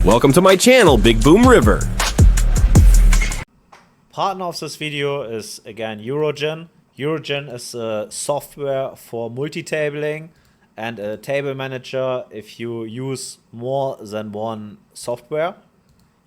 Welcome to my channel, Bigboomriver. Partner of this video is again Jurojin. Jurojin is a software for multi-tabling and a table manager if you use more than one software.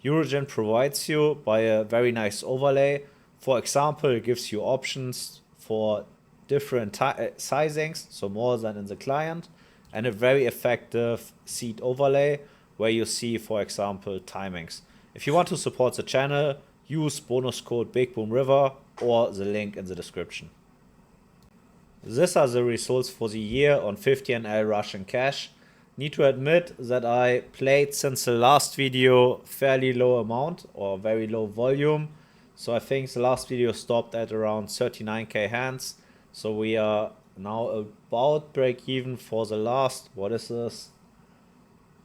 Jurojin provides you by a very nice overlay. For example, it gives you options for different sizings, so more than in the client, and a very effective seed overlay where you see, for example, timings. If you want to support the channel, use bonus code Bigboomriver or the link in the description. These are the results for the year on 50 NL Russian cash. Need to admit that I played since the last video fairly low amount or very low volume. So I think the last video stopped at around 39k hands. So we are now about break even for the last, what is this?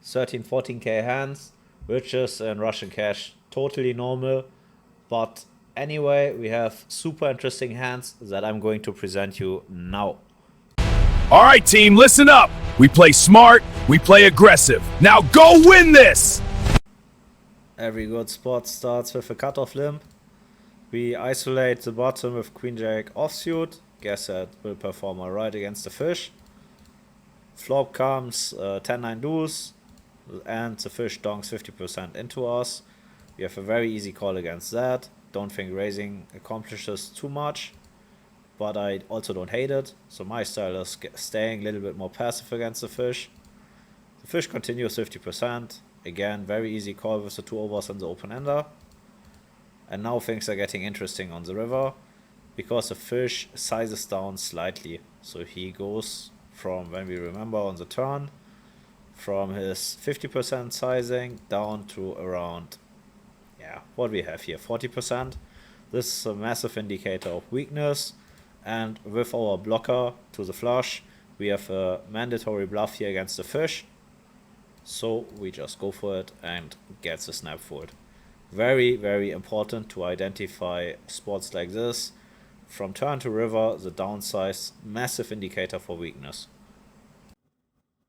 13-14k hands, which is in Russian cash totally normal. But anyway, we have super interesting hands that I'm going to present you now. All right, team, listen up. We play smart, we play aggressive. Now go win this! Every good spot starts with a cutoff limp. We isolate the bottom with Queen Jack offsuit. Guess that will perform alright against the fish. Flop comes 10-9 deuce, and the fish donks 50% into us. We have a very easy call against that. Don't think raising accomplishes too much, but I also don't hate it. So my style is staying a little bit more passive against the fish. The fish continues 50%. Again, very easy call with the 2 overs and the open ender. And now things are getting interesting on the river because the fish sizes down slightly. So he goes from, when we remember on the turn, from his 50% sizing down to around, what we have here, 40%. This is a massive indicator of weakness, and with our blocker to the flush, we have a mandatory bluff here against the fish. So we just go for it and get the snap fold. Very, very important to identify spots like this. From turn to river, the downsize, massive indicator for weakness.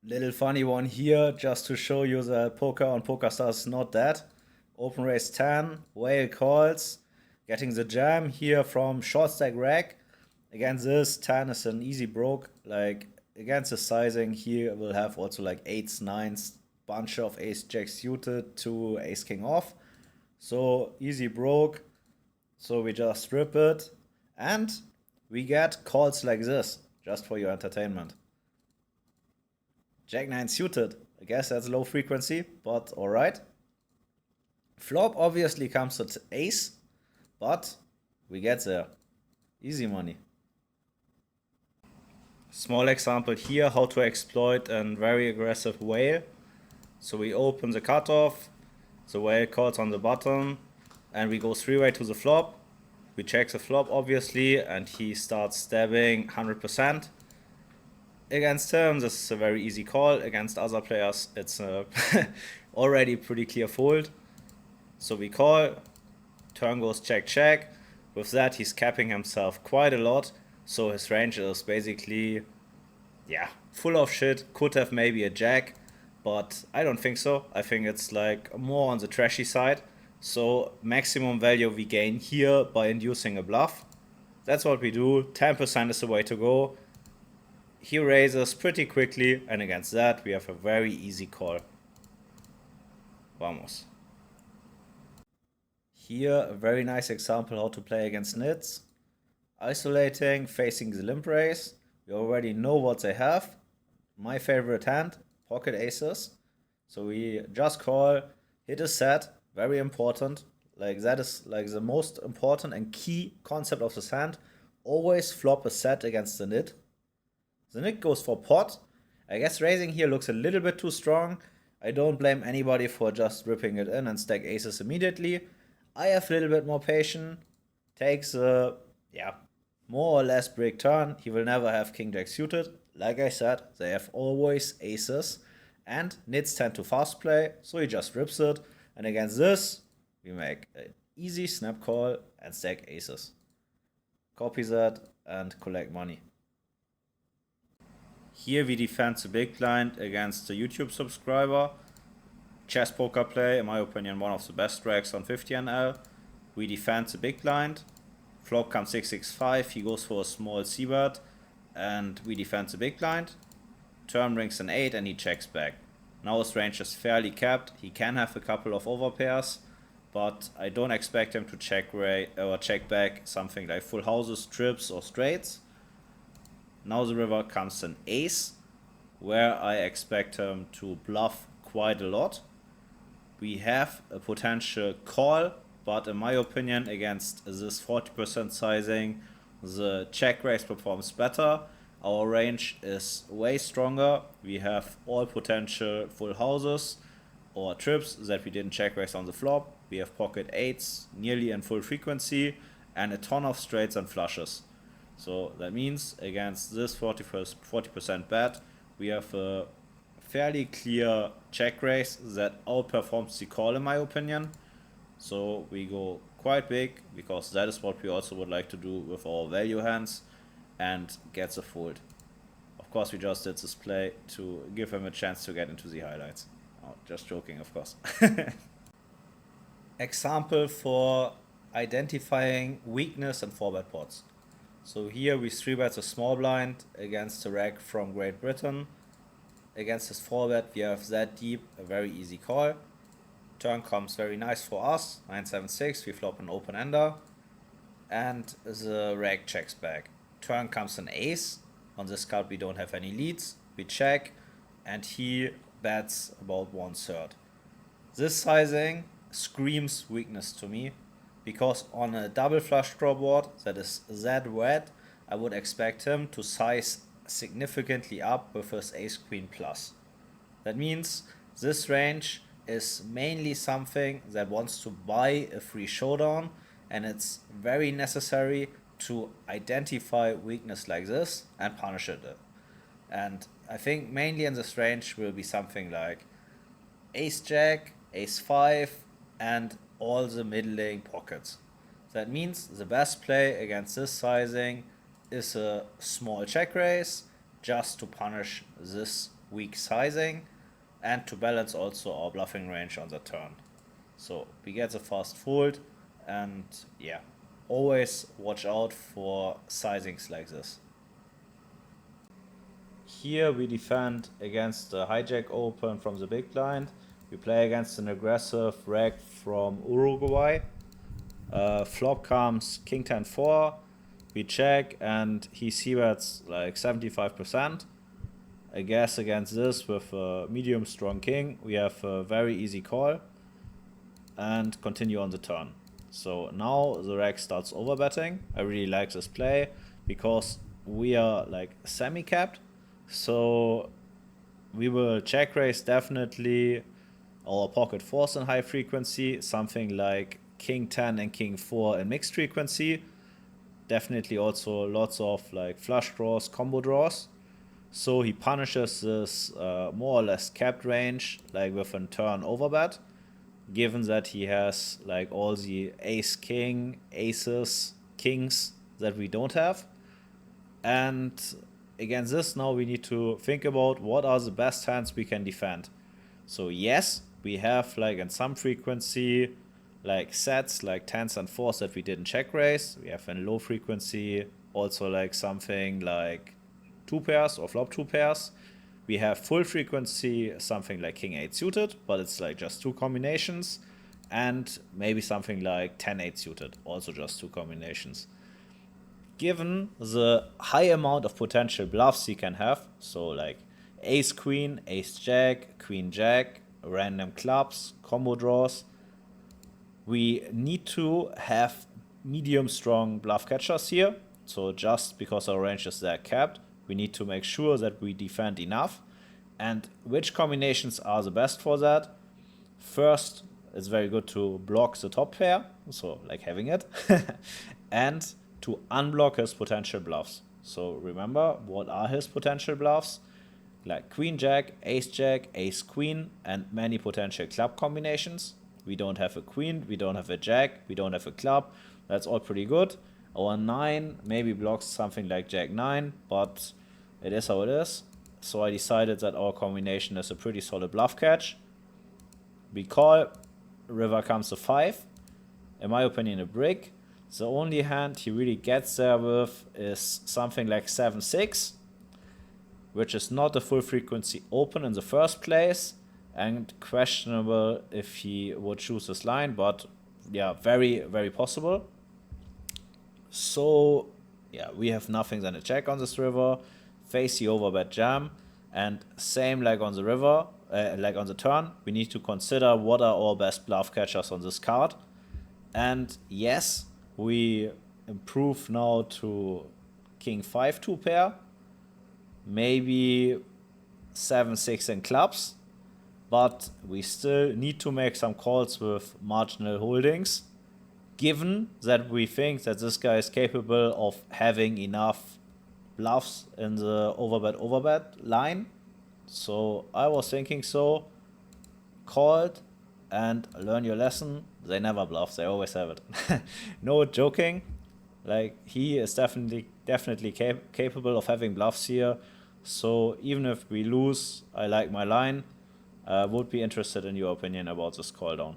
Little funny one here, just to show you that poker on PokerStars is not dead. Open raise 10, whale calls, getting the jam here from short stack rack. Against this, 10 is an easy broke. Like against the sizing here, we'll have also like 8s, 9s, bunch of ace jack suited to ace king off. So easy broke. So we just rip it, and we get calls like this, just for your entertainment. Jack 9 suited. I guess that's low frequency, but alright. Flop obviously comes with ace, but we get there. Easy money. Small example here how to exploit a very aggressive whale. So we open the cutoff, the whale calls on the bottom, and we go 3-way to the flop. We check the flop obviously, and he starts stabbing 100%. Against him, this is a very easy call. Against other players, it's a already pretty clear fold. So we call, turn goes check check. With that, he's capping himself quite a lot. So his range is basically, full of shit. Could have maybe a jack, but I don't think so. I think it's like more on the trashy side. So maximum value we gain here by inducing a bluff. That's what we do. 10% is the way to go. He raises pretty quickly, and against that we have a very easy call. Vamos. Here a very nice example how to play against nits. Isolating, facing the limp raise. We already know what they have. My favorite hand, pocket aces. So we just call, hit a set, very important. Like that is like the most important and key concept of this hand. Always flop a set against the nit. The nit goes for pot. I guess raising here looks a little bit too strong. I don't blame anybody for just ripping it in and stack aces immediately. I have a little bit more patience. Takes a, more or less break turn. He will never have king jack suited. Like I said, they have always aces. And nits tend to fast play, so he just rips it. And against this, we make an easy snap call and stack aces. Copy that and collect money. Here we defend the big blind against the YouTube subscriber. chess poker play, in my opinion, one of the best racks on 50 NL. We defend the big blind. Flop comes 6-6-5, he goes for a small c-bet, and we defend the big blind. Turn brings an 8 and he checks back. Now his range is fairly capped. He can have a couple of overpairs, but I don't expect him to check back something like full houses, trips or straights. Now the river comes an ace, where I expect him to bluff quite a lot. We have a potential call, but in my opinion, against this 40% sizing, the check raise performs better. Our range is way stronger. We have all potential full houses or trips that we didn't check raise on the flop. We have pocket eights nearly in full frequency and a ton of straights and flushes. So that means against this 40% bet, we have a fairly clear check raise that outperforms the call in my opinion. So we go quite big because that is what we also would like to do with our value hands and gets a fold. Of course, we just did this play to give him a chance to get into the highlights. Oh, just joking, of course. Example for identifying weakness in 4-bet pots. So here we 3-bet a small blind against a rack from Great Britain. Against his 4-bet we have that deep, a very easy call. Turn comes very nice for us, 9-7-6, we flop an open ender. And the rack checks back. Turn comes an ace. On this card we don't have any leads. We check and he bets about 1/3. This sizing screams weakness to me, because on a double flush draw board that is that wet, I would expect him to size significantly up with his ace queen plus. That means this range is mainly something that wants to buy a free showdown, and it's very necessary to identify weakness like this and punish it. And I think mainly in this range will be something like ace jack, ace 5 and all the middling pockets. That means the best play against this sizing is a small check raise just to punish this weak sizing and to balance also our bluffing range on the turn. So we get the fast fold, and yeah, always watch out for sizings like this. Here we defend against the hijack open from the big blind. We play against an aggressive rack from Uruguay. Flop comes king 10-4. We check and he c-bets like 75%. I guess against this with a medium strong king we have a very easy call and continue on the turn. So now the rack starts overbetting. I really like this play because we are like semi-capped. So we will check raise definitely our pocket fours in high frequency, something like king 10 and king 4 in mixed frequency. Definitely also lots of like flush draws, combo draws. So he punishes this more or less capped range like with a turn overbet, given that he has like all the ace king, aces, kings that we don't have. And against this now we need to think about what are the best hands we can defend. So yes, we have like in some frequency like sets like 10s and 4s that we didn't check raise. We have in low frequency also like something like 2 pairs or flop 2 pairs. We have full frequency something like king 8 suited, but it's like just 2 combinations, and maybe something like 10-8 suited, also just 2 combinations. Given the high amount of potential bluffs he can have, so like ace queen, ace jack, queen jack, random clubs, combo draws, we need to have medium strong bluff catchers here. So just because our range is that capped, we need to make sure that we defend enough. And which combinations are the best for that? First, it's very good to block the top pair, so like having it, and to unblock his potential bluffs. So remember, what are his potential bluffs? Like queen jack, ace queen, and many potential club combinations. We don't have a queen, we don't have a jack, we don't have a club. That's all pretty good. Our 9 maybe blocks something like jack 9, but it is how it is. So I decided that our combination is a pretty solid bluff catch. we call, river comes to 5. In my opinion, a brick. The only hand he really gets there with is something like 7-6, which is not a full frequency open in the first place, and questionable if he would choose this line, but yeah, very, very possible. So yeah, we have nothing than a check on this river, face the overbet jam, and same like on the river, like on the turn, we need to consider what are our best bluff catchers on this card. And yes, we improve now to king 5 2 pair, maybe 7-6 in clubs, but we still need to make some calls with marginal holdings, given that we think that this guy is capable of having enough bluffs in the overbet line. So I was thinking so, called, and learn your lesson. They never bluff, they always have it. No joking, like he is definitely capable of having bluffs here. So even if we lose, I like my line. Would be interested in your opinion about this call down.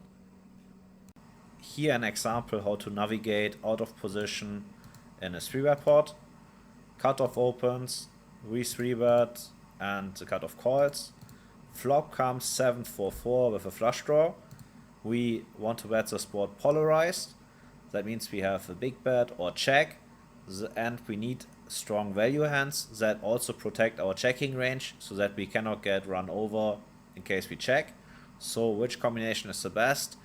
Here an example how to navigate out of position in a 3-bet pot. Cutoff opens, we 3-bet, and the cutoff calls. Flop comes 7-4-4 with a flush draw. We want to bet this board polarized. That means we have a big bet or check, and we need strong value hands that also protect our checking range so that we cannot get run over in case we check. So which combination is the best?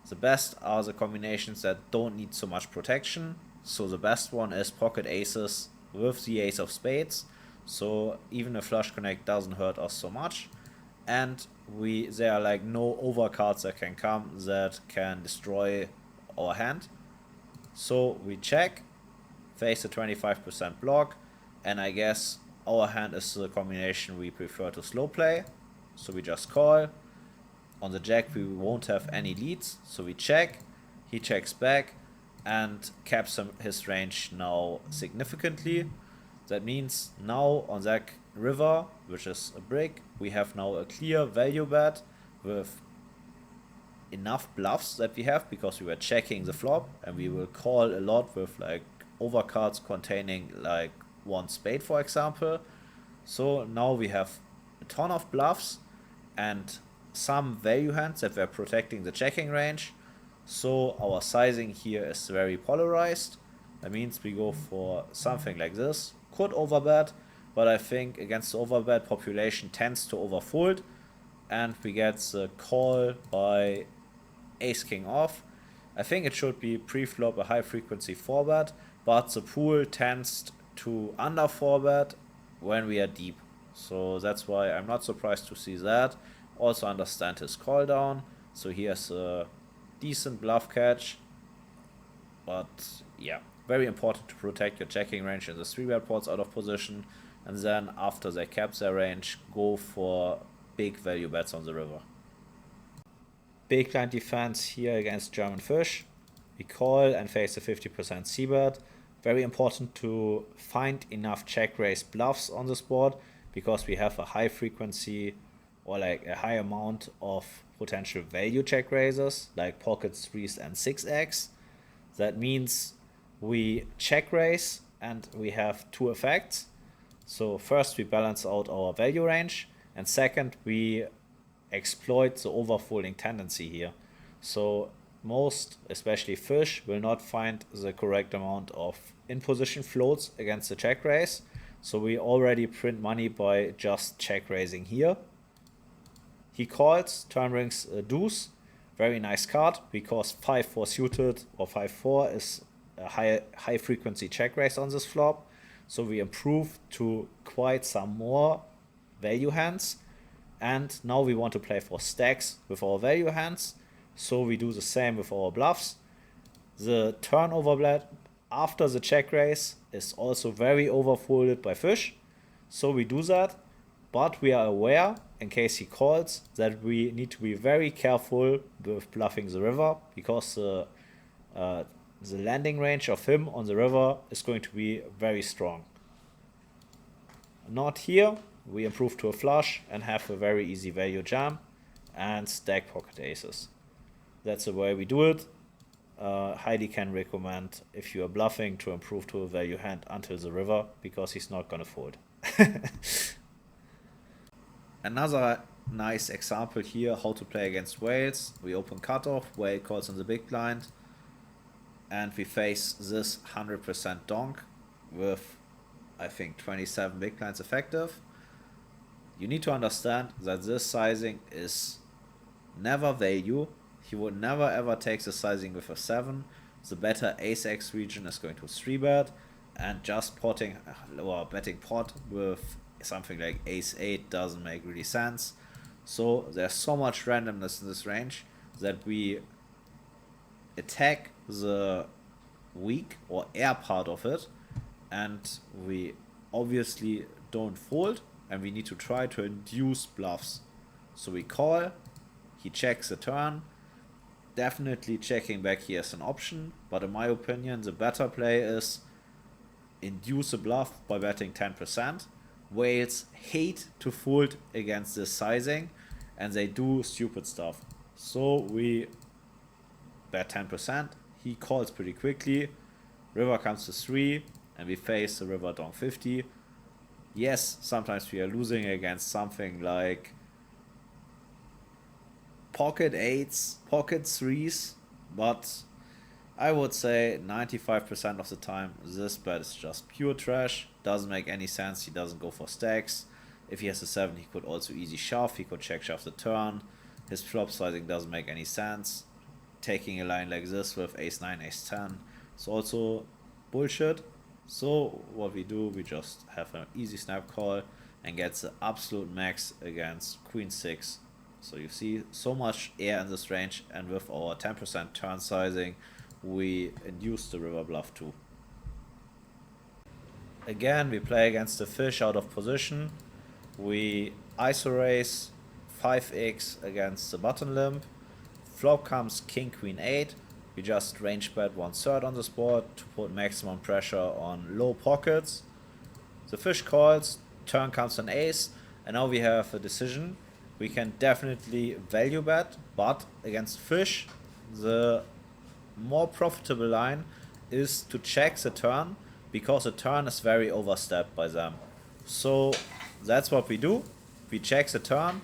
The best are the combinations that don't need so much protection. So the best one is pocket aces with the ace of spades. So even a flush connect doesn't hurt us so much. And there are like no overcards that can come that can destroy our hand. So we check, face a 25% block, and I guess our hand is the combination we prefer to slow play. So we just call. On the jack we won't have any leads, so we check, he checks back and caps his range now significantly. That means now on that river, which is a brick, we have now a clear value bet with enough bluffs that we have because we were checking the flop, and we will call a lot with like overcards containing like 1 spade, for example. So now we have a ton of bluffs and some value hands that were protecting the checking range. So our sizing here is very polarized. That means we go for something like this. Could overbet, but I think against the overbet population tends to overfold, and we get the call by ace king off. I think it should be pre-flop a high frequency 4-bet, but the pool tends to under 4-bet when we are deep. So that's why I'm not surprised to see that. Also understand his call down. So he has a decent bluff catch. But yeah, very important to protect your checking range in the 3-bet pots out of position. And then after they cap their range, go for big value bets on the river. Big blind defense here against German fish. We call and face a 50% c-bet. Very important to find enough check raise bluffs on this board, because we have a high frequency or like a high amount of potential value check raises like pockets 3s and 6x. That means we check raise and we have 2 effects. So first we balance out our value range, and second we exploit the overfolding tendency here. So most, especially fish, will not find the correct amount of in position floats against the check raise. So we already print money by just check raising here. He calls, turn brings a deuce. Very nice card, because 5-4 suited or 5-4 is a high frequency check raise on this flop. So we improve to quite some more value hands. And now we want to play for stacks with our value hands. So we do the same with our bluffs. The turn overbet after the check raise is also very overfolded by fish. So we do that, but we are aware, in case he calls, that we need to be very careful with bluffing the river, because the landing range of him on the river is going to be very strong. Not here, we improve to a flush and have a very easy value jam. and stack pocket aces. That's the way we do it. Highly can recommend, if you are bluffing, to improve to a value hand until the river, because he's not gonna fold. Another nice example here, how to play against whales. We open cutoff, whale calls in the big blind, and we face this 100% donk with, I think, 27 big blinds effective. You need to understand that this sizing is never value. He would never ever take the sizing with a 7. The better ace-x region is going to 3-bet, and just potting or betting pot with something like ace-8 doesn't make really sense. So there's so much randomness in this range that we attack the weak or air part of it, and we obviously don't fold, and we need to try to induce bluffs. So we call, he checks the turn. Definitely checking back here is an option, but in my opinion the better play is induce a bluff by betting 10%. Whales hate to fold against this sizing, and they do stupid stuff. So we bet 10%, he calls pretty quickly, river comes to 3, and we face the river donk 50. Yes, sometimes we are losing against something like pocket 8s, pocket 3s, but I would say 95% of the time this bet is just pure trash. Doesn't make any sense. He doesn't go for stacks. If he has a 7, he could also easy shove. He could check shove the turn. His flop sizing doesn't make any sense. Taking a line like this with ace 9, ace 10 is also bullshit. So what we do, we just have an easy snap call and get the absolute max against queen 6. So you see so much air in this range, and with our 10% turn sizing we induce the river bluff too. Again, we play against the fish out of position. We ISO raise 5x against the button limp. Flop comes king queen 8. We just range bet 1/3 on this board to put maximum pressure on low pockets. The fish calls, turn comes an ace, and now we have a decision. We can definitely value bet, but against fish the more profitable line is to check the turn, because the turn is very overstepped by them. So that's what we do. We check the turn,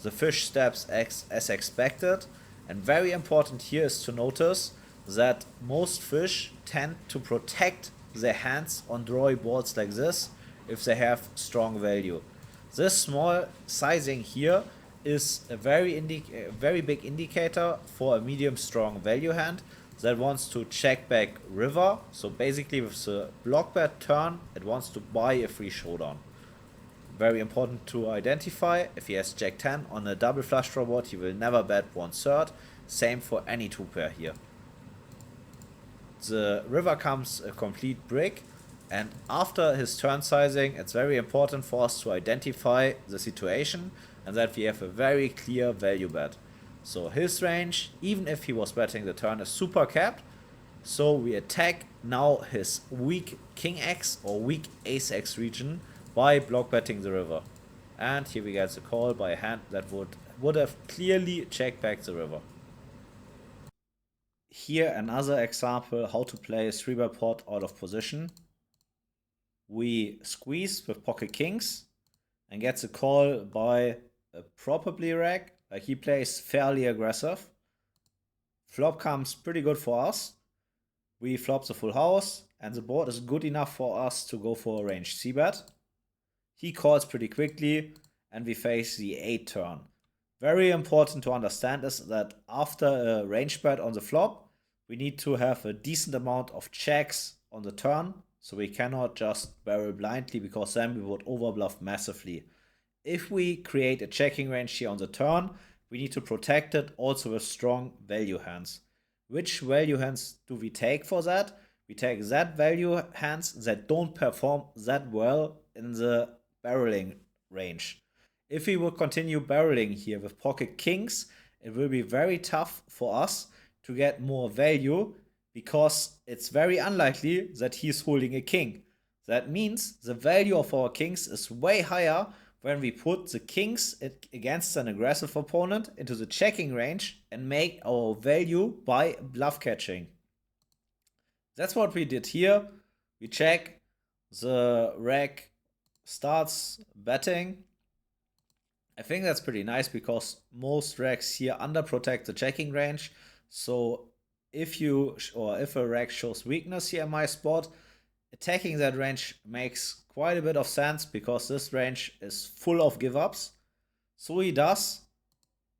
the fish steps as expected, and very important here is to notice that most fish tend to protect their hands on drawy boards like this if they have strong value. This small sizing here is a very big indicator for a medium strong value hand that wants to check back river. So basically with the block bet turn it wants to buy a free showdown. Very important to identify. If he has jack 10 on a double flush draw board, he will never bet 1/3. Same for any 2 pair here. The river comes a complete brick, and after his turn sizing it's very important for us to identify the situation and that we have a very clear value bet. So his range, even if he was betting the turn, is super capped. So we attack now his weak king x or weak ace x region by block betting the river. And here we get the call by a hand that would have clearly checked back the river. Here another example how to play a 3-bet pot out of position. We squeeze with pocket kings and gets a call by a probably rag. He plays fairly aggressive. Flop comes pretty good for us. We flop the full house, and the board is good enough for us to go for a range c-bet. He calls pretty quickly, and we face the 8 turn. Very important to understand is that after a range bet on the flop, we need to have a decent amount of checks on the turn. So we cannot just barrel blindly, because then we would overbluff massively. If we create a checking range here on the turn, we need to protect it also with strong value hands. Which value hands do we take for that? We take that value hands that don't perform that well in the barreling range. If we would continue barreling here with pocket kings, it will be very tough for us to get more value, because it's very unlikely that he's holding a king. That means the value of our kings is way higher when we put the kings against an aggressive opponent into the checking range and make our value by bluff catching. That's what we did here. We check, the reg starts betting. I think that's pretty nice because most regs here underprotect the checking range. So if a reg shows weakness here in my spot, attacking that range makes quite a bit of sense because this range is full of give ups. So he does.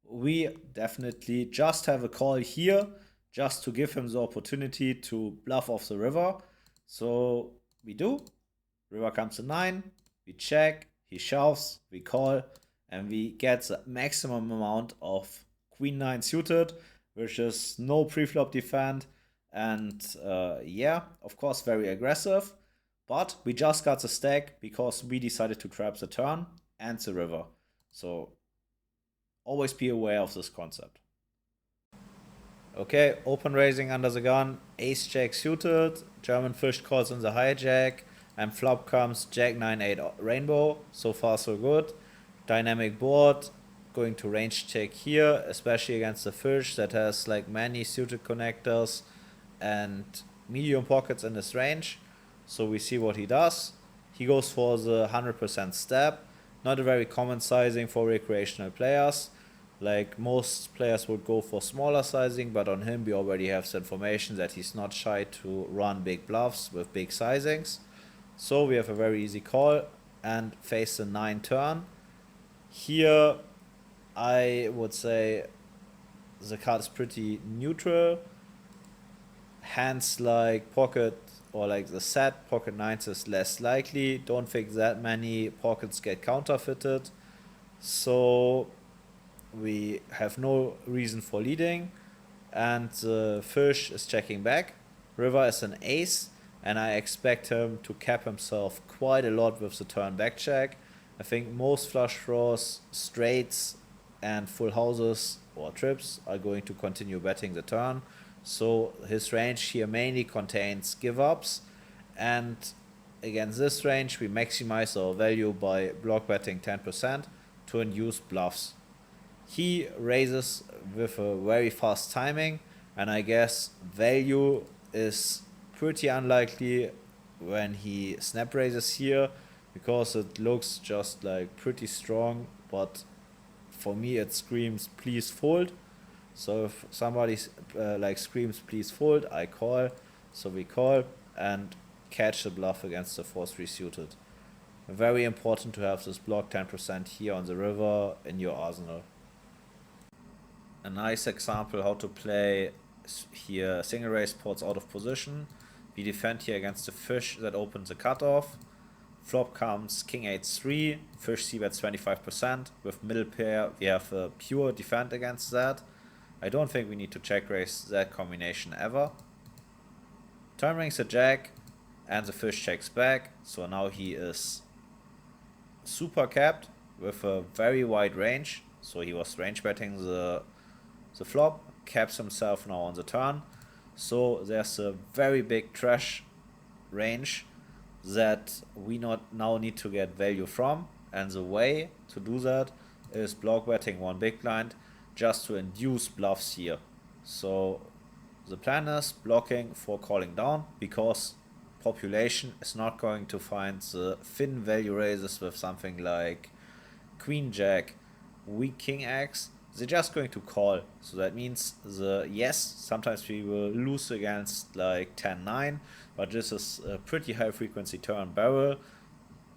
We definitely just have a call here just to give him the opportunity to bluff off the river. So we do. River comes to 9. We check. He shoves. We call. And we get the maximum amount of queen 9 suited, which is no preflop defend. And yeah, of course, very aggressive. But we just got the stack because we decided to trap the turn and the river. So always be aware of this concept. Okay, open raising under the gun, ace jack suited, German fish calls in the hijack, and flop comes jack 9-8 rainbow. So far so good. Dynamic board, going to range check here, especially against the fish that has like many suited connectors and medium pockets in his range. So we see what he does. He goes for the 100% step. Not a very common sizing for recreational players. Like most players would go for smaller sizing, but on him we already have the information that he's not shy to run big bluffs with big sizings. So we have a very easy call and face the 9 turn. Here I would say the card is pretty neutral. Hands like pocket or like the set pocket 9s is less likely. Don't think that many pockets get counterfeited. So we have no reason for leading. And the fish is checking back. River is an ace. And I expect him to cap himself quite a lot with the turn back check. I think most flush draws, straights, and full houses or trips are going to continue betting the turn. So his range here mainly contains give ups. And against this range, we maximize our value by block betting 10% to induce bluffs. He raises with a very fast timing, and I guess value is pretty unlikely when he snap raises here, because it looks just like pretty strong, but for me it screams please fold. So if somebody like screams please fold, I call. So we call and catch the bluff against the 4-3 suited. Very important to have this block 10% here on the river in your arsenal. A nice example how to play here single raise pots out of position. We defend here against the fish that opens the cutoff. Flop comes king 8-3, fish c-bets 25%. With middle pair we have a pure defend against that. I don't think we need to check raise that combination ever. Turn rings a jack and the fish checks back, so now he is super capped with a very wide range. So he was range betting the flop, caps himself now on the turn. So there's a very big trash range that we now need to get value from, and the way to do that is block betting one big blind just to induce bluffs here. So the plan is blocking for calling down, because population is not going to find the thin value raises with something like queen jack, weak king x. They're just going to call. So that means sometimes we will lose against like 10-9, but this is a pretty high frequency turn barrel.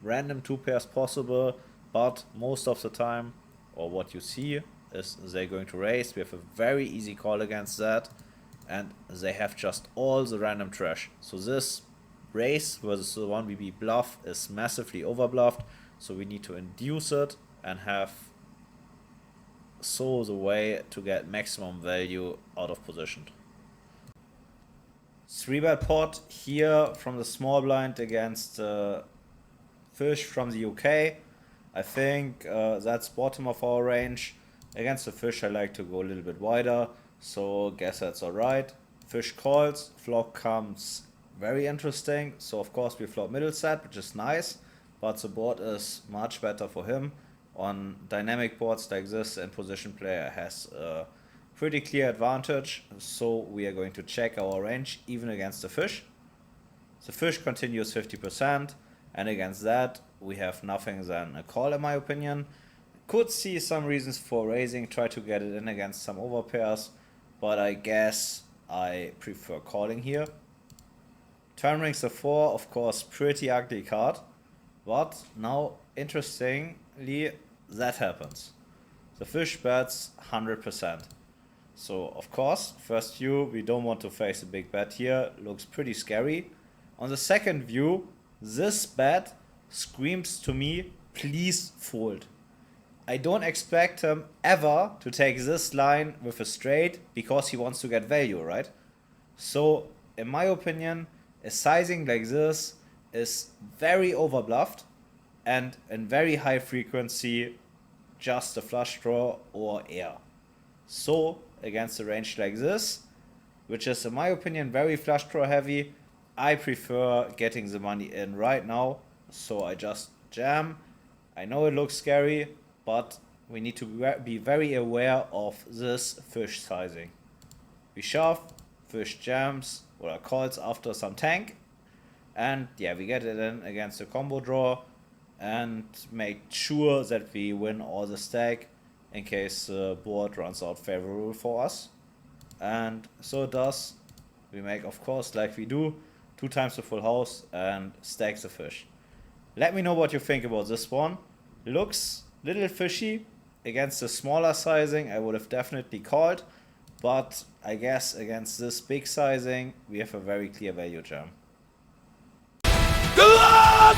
Random 2 pairs possible, but most of the time, or what you see, is they're going to raise. We have a very easy call against that, and they have just all the random trash. So this raise versus the 1BB bluff is massively overbluffed, so we need to induce it and have the way to get maximum value out of position. 3-bet pot here from the small blind against fish from the UK. I think that's bottom of our range. Against the fish I like to go a little bit wider, so guess that's alright. Fish calls, flop comes very interesting. So of course we flop middle set, which is nice. but the board is much better for him. On dynamic boards like this, and position player has a pretty clear advantage, so we are going to check our range even against the fish. The fish continues 50%, and against that we have nothing than a call in my opinion. Could see some reasons for raising, try to get it in against some overpairs, but I guess I prefer calling here. Turn rings the 4, of course, pretty ugly card, but now interestingly that happens. The fish bets 100%. So of course, first view, we don't want to face a big bet here, looks pretty scary. On the second view, this bet screams to me, please fold. I don't expect him ever to take this line with a straight because he wants to get value, right? So in my opinion, a sizing like this is very overbluffed and in very high frequency, just a flush draw or air. So against a range like this, which is in my opinion very flush draw heavy, I prefer getting the money in right now. So I just jam. I know it looks scary, but we need to be very aware of this fish sizing. We shove, fish jams, or calls after some tank, and yeah, we get it in against a combo draw and make sure that we win all the stack in case the board runs out favorable for us. And so it does. We make, of course, like we do, 2 times the full house and stack the fish. Let me know what you think about this one. Looks a little fishy. Against the smaller sizing, I would have definitely called. But I guess against this big sizing, we have a very clear value jam. Good luck!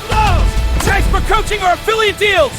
Thanks for coaching our affiliate deals!